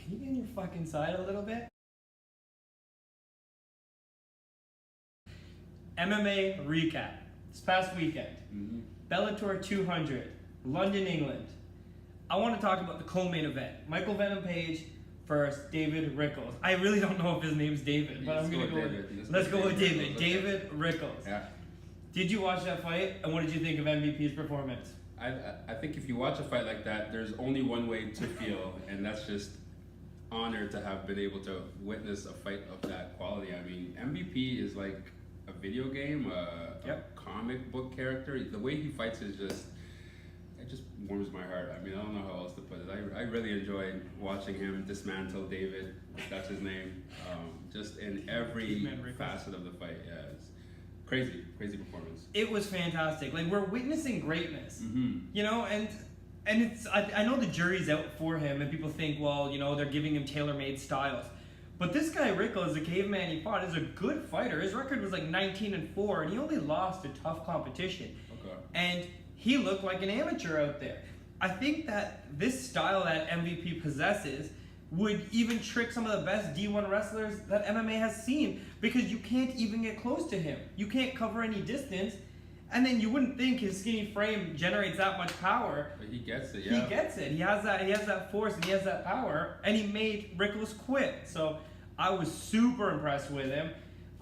Can you get on your fucking side a little bit? MMA recap. This past weekend. Bellator 200. London, England. I want to talk about the co-main event. Michael Venom Page versus David Rickels. I really don't know if his name's David, but I'm going to go with... Let's go with David. David Rickels. Yeah. Did you watch that fight, and what did you think of MVP's performance? I think if you watch a fight like that, there's only one way to feel, and that's just honored to have been able to witness a fight of that quality. I mean, MVP is like a video game, a comic book character. The way he fights is just, it just warms my heart. I mean, I don't know how else to put it. I really enjoyed watching him dismantle David, if that's his name, just in every facet of the fight. Yeah, it's crazy performance. It was fantastic. Like, we're witnessing greatness, you know, and it's, I know the jury's out for him, and people think, well, you know, they're giving him tailor-made styles. But this guy, Rickels, the caveman he fought, is a good fighter. His record was like 19-4, and he only lost to tough competition. Okay. And he looked like an amateur out there. I think that this style that MVP possesses would even trick some of the best D1 wrestlers that MMA has seen, because you can't even get close to him. You can't cover any distance, and then you wouldn't think his skinny frame generates that much power. But he gets it, yeah. He gets it. He has that force, and he has that power, and he made Rickels quit. So I was super impressed with him.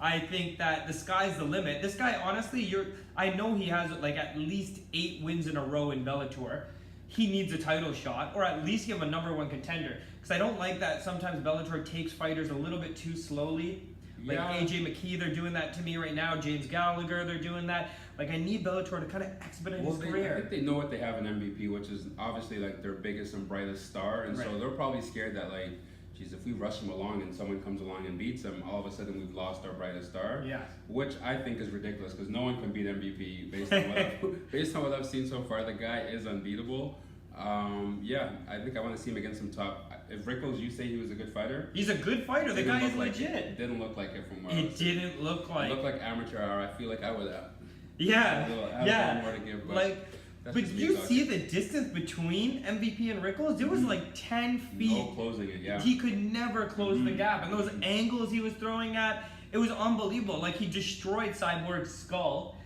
I think that the sky's the limit. This guy, honestly, I know he has like at least 8 wins in a row in Bellator. He needs a title shot, or at least give him a #1 contender. Because I don't like that sometimes Bellator takes fighters a little bit too slowly. Like AJ McKee, they're doing that to me right now. James Gallagher, they're doing that. Like, I need Bellator to kind of expedite his career. I think they know what they have in MVP, which is obviously like their biggest and brightest star, and so they're probably scared that, like, geez, if we rush him along and someone comes along and beats him, all of a sudden we've lost our brightest star. Yeah. Which I think is ridiculous, because no one can beat MVP based on what I've seen so far. The guy is unbeatable. Yeah, I think I want to see him against some top. If Rickels, you say he was a good fighter? He's a good fighter. The guy is legit. It didn't look like it from where it didn't look like. It looked like amateur hour. I feel like I would have. Yeah. I more to give, but you see the distance between MVP and Rickels? It was like 10 feet. No closing it, yeah. He could never close the gap. And those angles he was throwing at, it was unbelievable. Like, he destroyed Cyborg's skull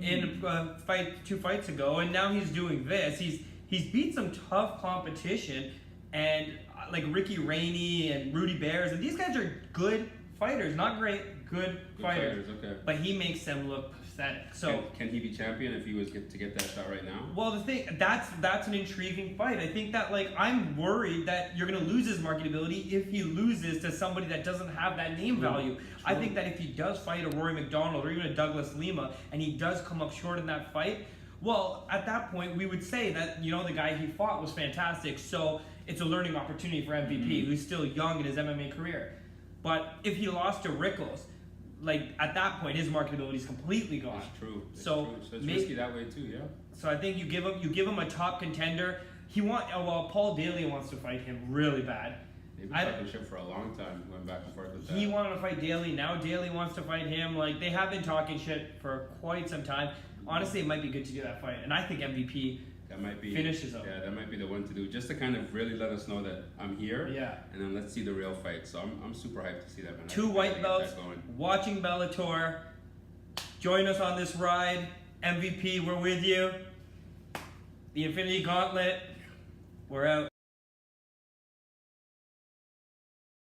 in a fight 2 fights ago, and now he's doing this. He's beat some tough competition, and like Ricky Rainey and Rudy Bears, and these guys are good fighters. Not great, good fighters. Okay. But he makes them look pathetic. So can he be champion if he was to get that shot right now? Well, the thing, that's an intriguing fight. I think that, like, I'm worried that you're going to lose his marketability if he loses to somebody that doesn't have that name value. I think that if he does fight a Rory McDonald or even a Douglas Lima, and he does come up short in that fight, well, at that point, we would say that, you know, the guy he fought was fantastic, so it's a learning opportunity for MVP, who's still young in his MMA career. But if he lost to Rickels, like, at that point, his marketability is completely gone. It's true. So it's risky that way too, yeah. So I think you give him a top contender. Paul Daly wants to fight him really bad. They've been talking shit for a long time, going back and forth with that. He wanted to fight Daly. Now Daly wants to fight him. Like, they have been talking shit for quite some time. Honestly, it might be good to do that fight, and I think MVP finishes up. Yeah, that might be the one to do, just to kind of really let us know that I'm here. Yeah. And then let's see the real fight. So I'm super hyped to see that, man. 2 white belts, watching Bellator. Join us on this ride. MVP, we're with you. The Infinity Gauntlet, we're out.